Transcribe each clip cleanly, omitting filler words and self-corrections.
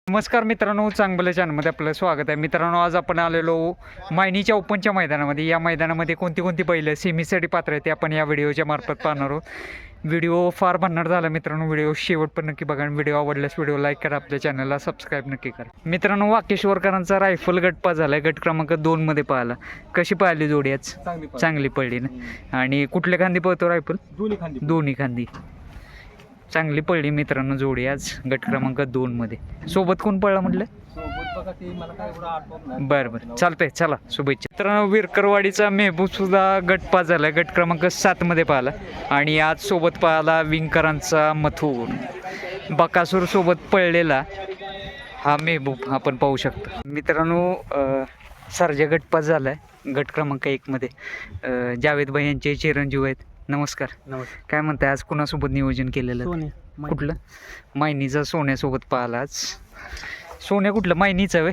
नमस्कार मित्रांनो, चांगलं चॅनलमध्ये आपलं स्वागत आहे. मित्रांनो, आज आपण आलेलो मायनीच्या ओपनच्या मैदानामध्ये. या मैदानामध्ये कोणती बैलं सेमीसाठी पात्र आहेत ते आपण या व्हिडिओच्या मार्फत पाहणार आहोत. व्हिडिओ फार भन्नाट झाला मित्रांनो. व्हिडिओ शेवट पण नक्की बघा. व्हिडिओ आवडल्यास व्हिडिओ लाईक करा, आपल्या चॅनलला सबस्क्राईब नक्की करा. मित्रांनो, वाकेश्वरकरांचा रायफल गट पास झाला आहे. गट क्रमांक 2 मध्ये पाहिला. कशी पाहिली जोडी आज? चांगली पडली ना. आणि कुठल्या खांदी पळतो रायफल? दोन्ही खांदी चांगली पडली मित्रांनो जोडी आज गट क्रमांक 2 मध्ये. सोबत कोण पडला म्हटलं? बरं चालतंय, चला शुभेच्छा. मित्रांनो, विरकरवाडीचा मेहबूब सुद्धा गट पास झाला. गट क्रमांक 7 मध्ये पाहिला. आणि आज सोबत पाहिला विंकरांचा मथुर. बकासूर सोबत पळलेला हा मेहबूब आपण पाहू शकतो. मित्रांनो, सर्जा गट पास झालाय गट क्रमांक 1 मध्ये. जावेद भाई यांचे चिरंजीव आहेत. नमस्कार. काय म्हणताय, आज कुणासोबत नियोजन केलेलं? कुठलं? मायनीचा सोन्यासोबत पाहिला आज. सोन्या कुठलं? मायनीचा वे?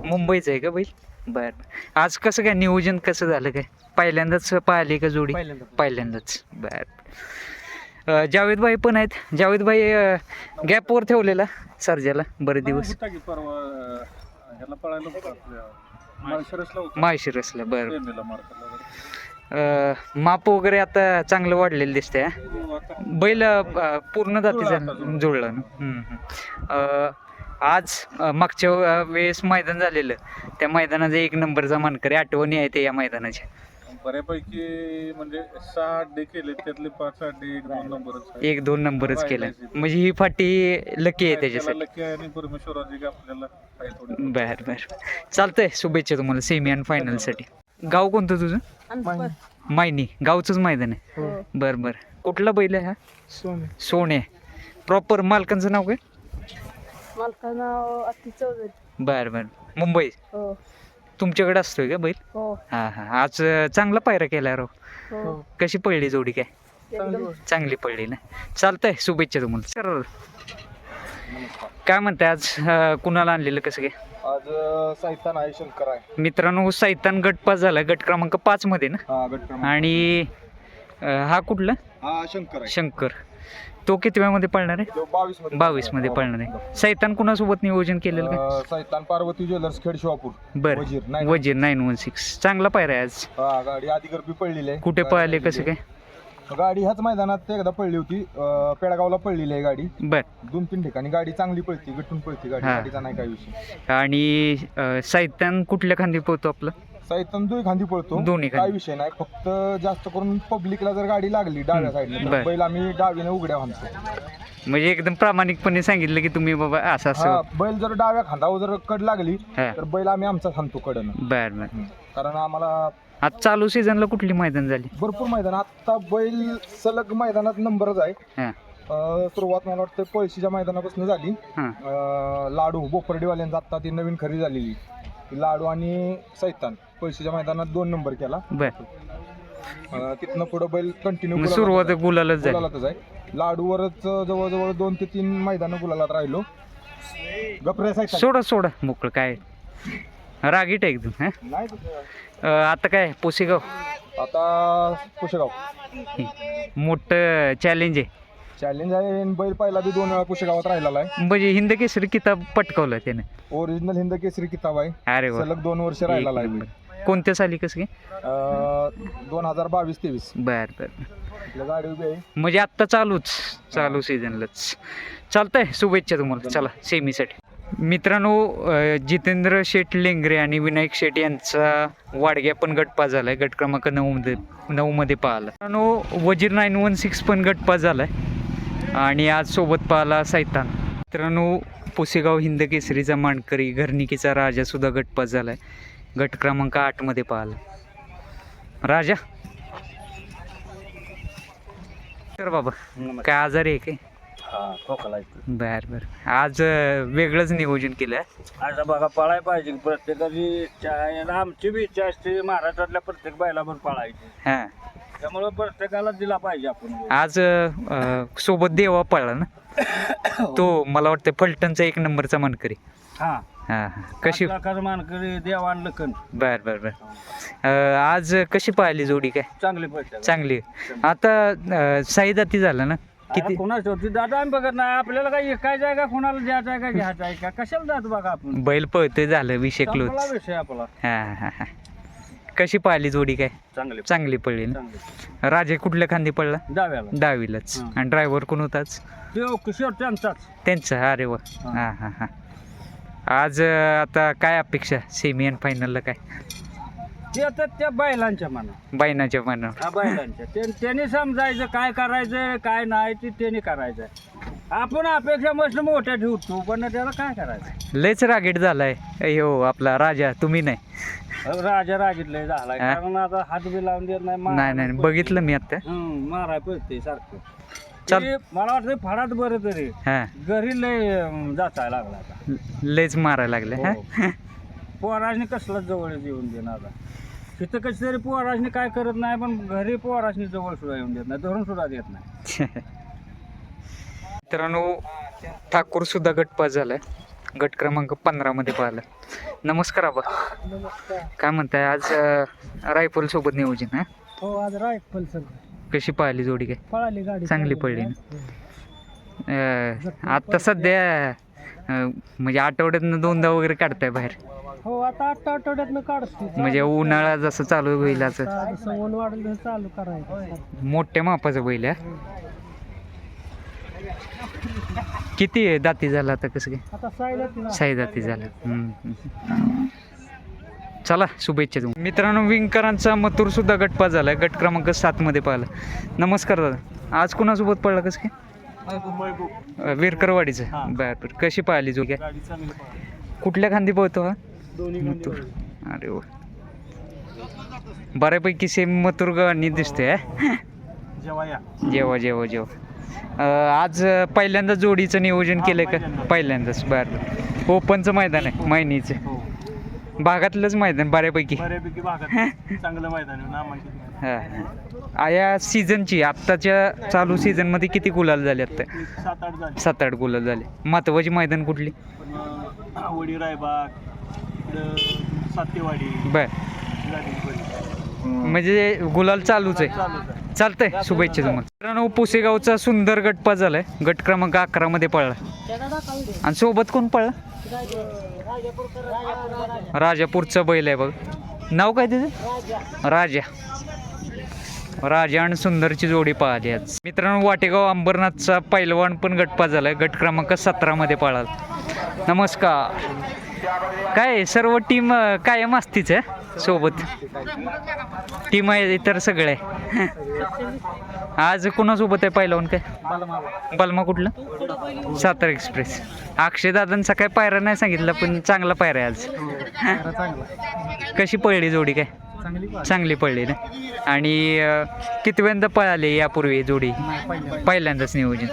मुंबईचं आहे का बैल? बरं. आज कसं काय नियोजन कसं झालं? काय पहिल्यांदाच पाहिले का जोडी? पहिल्यांदाच. बरं. जावेद भाई पण आहेत. जावेद भाई गॅपवर ठेवलेला सर्जाला बरेच दिवस. माळशिरसला. बरं. माप वगैरे आता चांगलं वाढलेलं दिसतंय. बैल पूर्ण जातीचा जुळला ना. आज मागच्या वेळेस मैदान झालेलं, त्या मैदानाचा 1 नंबरचा मानकरी. आठवणी आहे ते या मैदानाच्या बऱ्यापैकी. म्हणजे 6 अड्डे केले, त्यातले 5 अड्डे 1-2 नंबरच केला. म्हणजे ही फाटी लकी आहे त्याच्यासाठी. लकी आहे आणि परमेश्वराची आपल्याला. बर चालतंय. शुभेच्छा तुम्हाला सेमी आणि फायनल साठी. गाव कोणतं तुझं? मायनी. गावचंच मैदान आहे. बरं. कुठला बैल आहे हा? सोने. प्रॉपर मालकांचं नाव काय? मालकाचं नाव अति चौधरी. बरं. मुंबई. तुमच्याकडे असतोय का बैल? हा. आज चांगला पायरा केला राव. कशी पडली जोडी? काय चांगली पडली ना. चालतंय, शुभेच्छा तुम्हाला. काय म्हणताय, आज कुणाला आणलेलं? कसं काय? आज सैतान आहे, शंकर आहे. मित्रांनो, सैतान गट पास झाला गट क्रमांक 5 मध्ये ना. आणि हा कुठला? शंकर. शंकर. तो किती वेळामध्ये पळणार आहे? 22 मध्ये पळणार आहे. सैतान कुणासोबत नियोजन केलेलं का? सैतान पार्वती ज्वेलर्स, खेड शिवापूर. बरं. वजीर 916. चांगला पायरा आहे आज. गाडी आधी गरबी पडलेली आहे. कुठे पळाले? कसं काय? गाडी ह्याच मैदानात एकदा पडली होती. पेडगावला पडलेली आहे गाडी. बर. 2-3 ठिकाणी गाडी चांगली पळते, गटून पळते गाडी. गाडीचा नाही काय विषय. आणि सैतान कुठल्या खांदी पोहतो आपलं? सैतान 2 खांदी पळतो. काय विषय नाही. फक्त जास्त करून पब्लिकला जर गाडी लागली डाव्या साईडला, बैल आम्ही डावीने उघड्या हाणतो. म्हणजे एकदम प्रामाणिकपणे सांगितलं की तुम्ही बाबा असं बैल जर डाव्या खांदावर जर कड लागली तर बैल आम्ही आमचा हाणतो कडन. बर. कारण आम्हाला आज चालू सीझनला कुठली मैदान झाली? भरपूर मैदान. आता बैल सलग मैदानात नंबरच आहे. सुरुवात मला वाटतं पळशीच्या मैदानापासून झाली. लाडू बोपर्डीवाल्यांचा आता ती नवीन खरेदी झालेली लाडू आणि सैतान पळशीच्या मैदानात 2 नंबर केला. तिथनं पुढे बैल कंटिन्यू सुरुवात गुलालच आहे. लाडूवरच जवळजवळ 2 ते 3 मैदान गुलालात राहिलो. सोडा मोकळं. काय रागीट आहे एकदम. आता काय पुसेगाव? आता पुसेगाव मोठं चॅलेंज आहे. बैल पहिला बी 2 वेळा पुसेगावात राहिलेला आहे. म्हणजे हिंद केसरी किताब पटकावला त्याने. ओरिजिनल हिंद केसरी किताब आहे. अरे सलग 2 वर्ष राहिलेला आहे. कोणत्या साली? कसं काय? 2022-23. बर. गाडी उभी आहे. म्हणजे आत्ता चालू सीझनलाच. चालतंय, शुभेच्छा तुम्हाला. चला सेमीसाठी. मित्रांनो, जितेंद्र शेठ लेंगरे आणि विनायक शेठ यांचा वाडग्या पण गट पास झालाय गट क्रमांक 9 मध्ये पाहिला. मित्रांनो, वजीर 916 पण गट पास झालाय. आणि आज सोबत पाहिला सैतान. मित्रांनो, पुसेगाव हिंद केसरीचा मानकरी घरणिकीचा राजा सुद्धा गट पास झालाय गट क्रमांक 8 मध्ये पाहिला. राजा तर बाबा काय आजारी आहे काय? बर. आज वेगळंच नियोजन केलं. आता बघा, पळाय पाहिजे प्रत्येकाची. आमची बी इच्छा असते महाराष्ट्रातल्या प्रत्येक बैलावर पळायची. त्यामुळे प्रत्येकाला दिला पाहिजे आपण. आज सोबत देवा पळला ना तो. मला वाटतं फलटणचा 1 नंबरचा मानकरी. कशी मानकरी देवान लखन. बर. आज कशी पाहिली जोडी? काय चांगली. आता साईदाती झाला ना. किती कोणाच होती दादा आम्ही बघत नाही आपल्याला काय काय जायगा कोणाला द्यायचा आहे का घ्यायचा आहे का कशाला जातो बघा आपण बैल पळतोय झालं विषय क्लोज. संपला विषय आपला. हा हा हा. कशी पाहिली जोडी काय चांगले चांगली पडली ना. चांगले राजे कुठल्या खांदी पडला डाव्याला डावीलाच. हं. आणि ड्रायव्हर कोण होताच तो किशोर त्यांचाच त्यांचा. अरे वा. हं. हा हा हा. आज आता काय अपेक्षा सेमी अँड फायनलला काय ते आता त्या बैलांच्या मना बायनाच्या मनावर. हा बैलांच्या त्यांनी समजायचं काय करायचं काय नाही ते त्यांनी करायचं आपण अपेक्षा मस्त मोठ्या ठेवतो पण त्याला काय करायचं. लयच रागीट झालाय हो आपला राजा. तुम्ही नाही. राजा रागितलंय झालाय हा? कारण आता हात बी लावून देत नाही नाही नाही बघितलं मी आता. माराय पडते सारखं. चल. ते मला वाटतं फाडात बरं तरी हा घरी लय जाचायला लागला आता. लयच मारायला लागले. हा हो. पोराजने कसलाच जवळ येऊन देणार आता तिथं कशी तरी पोराजने काय करत नाही पण घरी पोराजने जवळ सुद्धा येऊन देत नाही धरून सुद्धा देत नाही. मित्रांनो ठाकूर सुद्धा गटपास झालाय. गट क्रमांक 15 मध्ये पाहिलं. नमस्कार आबा. काय म्हणताय आज रायफल सोबत नियोजन. हा हो आज रायफल सर कशी पाहिली जोडी काय पळाली गाडी चांगली पडली ना. आता सध्या म्हणजे आठवड्यातनं 2दा वगैरे काढताय बाहेर. हो आता आठवड्यातनं काढतो म्हणजे उन्हाळा जसं चालू होईल असं जसं ऊन वाढलं तसं चालू करायचं. मोठ्या मापाचं बैल आहे. किती आहे दाती झाला आता कसं काय आता साईला साई दाती झाला. चला शुभेच्छा तुम्ही. मित्रांनो विंकरांचा मथुर सुद्धा गटपास झालाय. गट क्रमांक 7 मध्ये पाहिला. नमस्कार दादा. आज कोणासोबत पडला कसं काय विरकरवाडीचं. बरं कशी पाहिली जो काय कुठल्या खांदी पळतो हा मथुर. अरे वा बऱ्यापैकी सेम मथुर गणी दिसतोय. जेव्हा जेव्हा जेव्हा आज पहिल्यांदा जोडीचं नियोजन केलंय का पहिल्यांदाच. बरं ओपनचं मैदान आहे मैनीचं भागातलंच मैदान बऱ्यापैकी चांगलं मैदान हां. या सीझनची आत्ताच्या चालू सीझनमध्ये किती गुलाल झाले आत्ता 7-8 गुलाल झाले. महत्वाची मैदान कुठली वडी रायबाग सातेवाडी बर म्हणजे गुलाल चालूच आहे. चालतंय शुभेच्छा तुम्हाला. मित्रांनो पुसेगावचा सुंदर गटपास झालाय. गट क्रमांक 11 मध्ये पळला. आणि सोबत कोण पळला राजापूरचा बैल आहे बघ. नाव काय त्याचं राजा. राजा आणि सुंदरची जोडी पाहिली आज. मित्रांनो वाटेगाव अंबरनाथचा पैलवान पण गटपास झालाय. गट क्रमांक 17 मध्ये पळाला. नमस्कार. काय सर्व टीम कायम असतीच आहे सोबत टीम आहे इतर सगळे. आज कोणासोबत आहे पहिलवान काय बलमा कुठलं सातारा एक्सप्रेस. अक्षय दादांचा काय पायरा नाही सांगितलं पण चांगला पायरा आहे आज. कशी पळली जोडी काय चांगली पडली ना. आणि कितव्यांदा पळाले यापूर्वी जोडी पहिल्यांदाच नियोजन.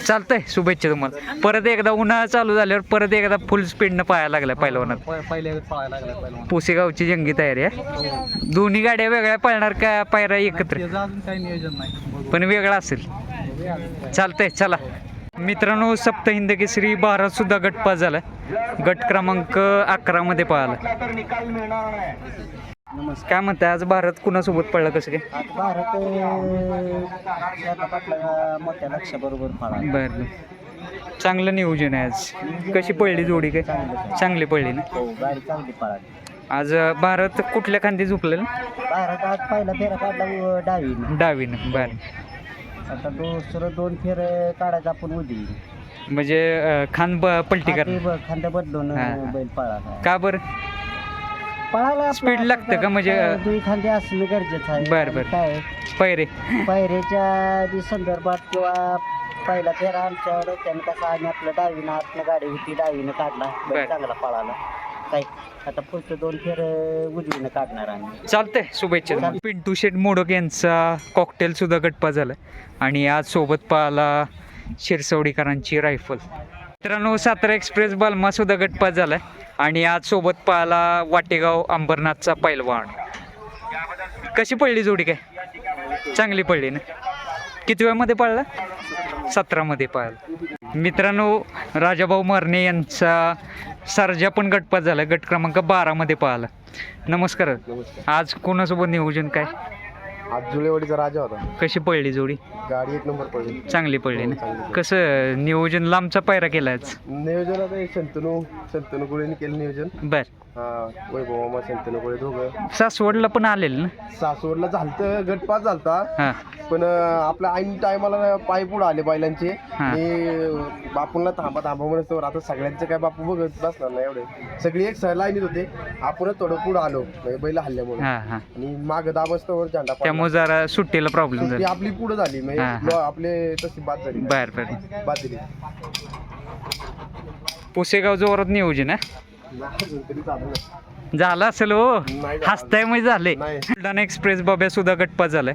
चालतंय शुभेच्छा तुम्हाला. परत एकदा उन्हाळा चालू झाल्यावर परत एकदा फुल स्पीडनं पळायला लागला पहिलवानात. पुसेगावची जंगी तयारी आहे. दोन्ही गाड्या वेगळ्या पळणार का पायरा एकत्र पण वेगळा असेल. चालतंय चला. मित्रांनो सप्तहिंद केसरी भारत सुद्धा गटपास झाला. गट क्रमांक 11 मध्ये पळाला. काय म्हणताय आज भारत कुणासोबत पडला कसं काय भारत मोठ्या लक्षाबरोबर पळाला. बरं चांगलं नियोजन आहे आज. कशी पडली जोडी काय चांगली पडली ना. गाडी चांगली पळाली. आज भारत कुठल्या खांदी झुकलेलं भारत आज पहिला फेरा काढला डावीनं. डावीनं. बरं आता दुसरं 2 फेर काढायचं आपण उजवी म्हणजे खान पलटी कर खांदा बदलून बैल पळाला. का बरं पळायला स्पीड लागतं का म्हणजे दुई खांदे असणं गरजेचं आहे. बरं बरं काय पैरे पायऱ्याच्या बी संदर्भात किंवा पहिला फेरा आमच्याकडे त्यानं कसं आम्ही आपलं डावीनं आतनं गाडी होती डावीनं काढला बरं. बैल चांगला पळाला. काय आता पुढचं 2 फेर उजवीनं काढणार आम्ही. चालतंय शुभेच्छा. पिंटू शेठ मोडक यांचा कॉकटेल सुद्धा गटपास झाला. आणि आज सोबत पाहिला शिरसवडीकरांची रायफल. मित्रांनो सातारा एक्सप्रेस बलमा सुद्धा गटपास झालाय. आणि आज सोबत पाहिला वाटेगाव अंबरनाथचा पैलवान. कशी पडली जोडी काय चांगली पडली ना. किती वेळामध्ये पळला 17 मध्ये पळाला. मित्रांनो राजाभाऊ मरणे यांचा सर्जा पण गटपास झाला. गट क्रमांक 12 मध्ये पळाला. नमस्कार. आज कोणासोबत नियोजन काय आज जुळेवाडीचा राजा होता. कशी पडली जोडी? गाडी एक नंबर पडली. चांगली पडली ना. चांगली. कसं नियोजन लांबचा पायरा केलाच? नियोजन आता शंतनू गोळेने केलं नियोजन. बर. वैभव मामा शंतनू गोळे दोघं. सासवडला पण आलेलं ना? सासवडला झालतं, गटपास झालता. हा. पण आपल्या ऐन टायमाला पाय पुढे आले बैलांचे. हा. आणि बापूंना थांबा म्हणतो. आता सगळ्यांचं काय बापू बघत बसणार नाही एवढे. सगळी एक लाईनीत होते. आपणच थोडं पुढे आलो बैल हल्ल्यामुळे. हा हा. आणि माग दाबस्तवर झेंडा पडला. त्यामुळे जरा सुट्टीला प्रॉब्लेम ती झाला. आपली पुढे झाली हा, म्हणजे आपले तशी बाद झाली. बर बर. बाद दिली. पुसेगाव जोरात नियोजन आहे. अजून तरी चालू नाही. झालं असेल हो. नाही झालं. हसताय म्हणजे झाले. नाही. बुलढाणा एक्सप्रेस बाब्या सुद्धा गटपास झालाय.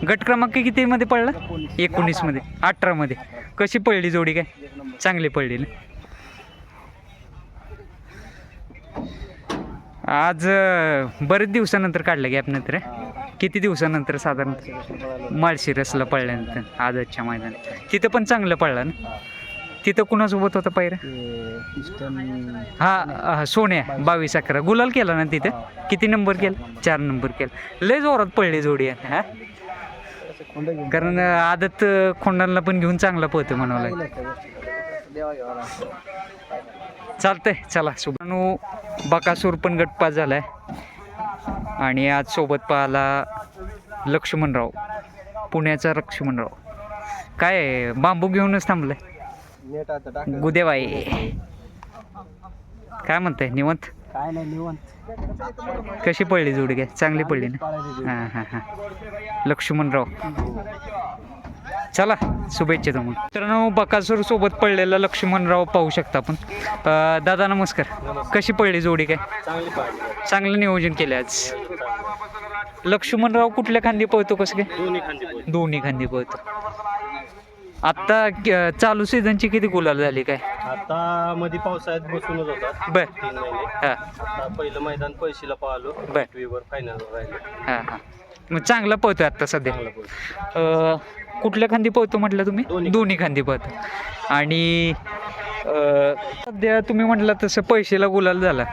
गट क्रमांक किती मध्ये पडला? 19 मध्ये. 18 मध्ये. कशी पडली जोडी? काय चांगली पडली ना. आज बरेच दिवसानंतर काढलं गॅप नंतर. किती दिवसानंतर साधारण? माळशिरसला पडल्यानंतर आजच्या मैदानात. तिथं पण चांगलं पडलं ना. तिथं कुणासोबत होता पायरा? हा सोन्या 22-11 गुलाल केला ना तिथं. किती नंबर केला? 4 नंबर केला. लय जोरात पडली जोडी आहे. हा, कारण आदत खोंडांना पण घेऊन चांगला पळतो म्हणावं लागेल. चालतंय. चला सुभानू बकासूर पण गटपास झालाय. आणि आज सोबत पाहला लक्ष्मणराव, पुण्याचा लक्ष्मणराव. काय बांबू घेऊनच थांबलाय गुदेबाई. काय म्हणताय? निवंत? काय नाही निवांत. कशी पडली जोडी? काय चांगली पडली ना. हां हां हां. लक्ष्मणराव. चला शुभेच्छा तुम्हाला. मित्रांनो बकासूर सोबत पडलेला लक्ष्मणराव पाहू शकता आपण. दादा नमस्कार. कशी पडली जोडी? काय चांगलं नियोजन केलं आज. लक्ष्मणराव कुठल्या खांदी पळतो? कसं काय? दोन्ही खांदी पळतो. आता चालू सीझनची किती गुलाल झाली? काय आता मध्ये पावसाळ्यात बसूनच होता. बर. 3 महिने. हां. आता पहिलं मैदान पैशीला पाहिलो. बर. वीवर फायनल राहिलो. हां हां. मग चांगला पळतोय आता सध्या. कुठल्या खांदी पळतो म्हटलं तुम्ही? दोन्ही खांदी पळतो. आणि सध्या तुम्ही म्हटलं तसं पैशाला गुलाल झाला.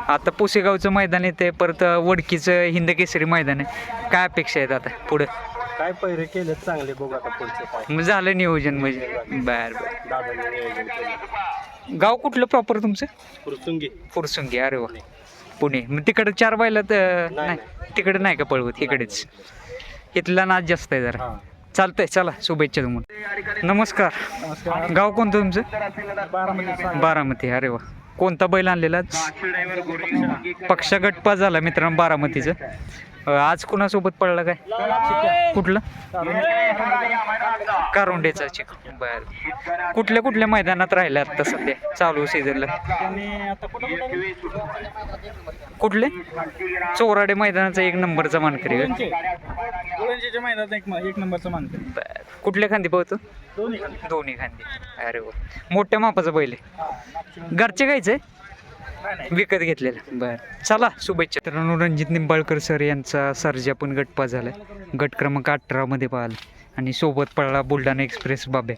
आता पुसेगावचं मैदान येते, परत वडकीचं हिंद केसरी मैदान आहे. काय अपेक्षा आहेत आता पुढे? काय पहिरे केले चांगले, बघू आता पुढचे काय. मग झालं नियोजन म्हणजे? बर बर. दादाने नियोजन केलं. गाव कुठलं प्रॉपर तुमचं? फुरसुंगी. फुरसुंगी. अरे वा. पुणे. मग तिकडे 4 बैलात नाही? तिकडे नाही का पळवत? इकडेच. इथला नाच जास्त आहे जरा. चालतंय. चला शुभेच्छा तुम्हाला. नमस्कार. गाव कोणतं तुमचं? बारामती. अरे वा. कोणता बैल आणलेला? पक्षा गटपास झाला मित्रांनो बारामतीचं. आज कुणासोबत पडला? काय कुठलं? कारुंडेचा चिक. बर. कुठल्या मैदानात राहिल्या आता सध्या चालू सीझनला? कुठले? चोराडे मैदानाचा 1 नंबरचा मानकरी. मैदानात एक नंबरचा मानकरी. बर. कुठल्या खांदी पळतो? दोन्ही खांदी. अरे वा. मोठ्या मापाचा बैल आहे. घरचे गायचं विकत घेतलेलं? बर. चला शुभेच्छा. तर रणजित निंबाळकर सर यांचा सर्जा पण गटपास झालाय. गट क्रमांक 18 मध्ये पाहिला. आणि सोबत पडला बुलढाणा एक्सप्रेस बाब्या.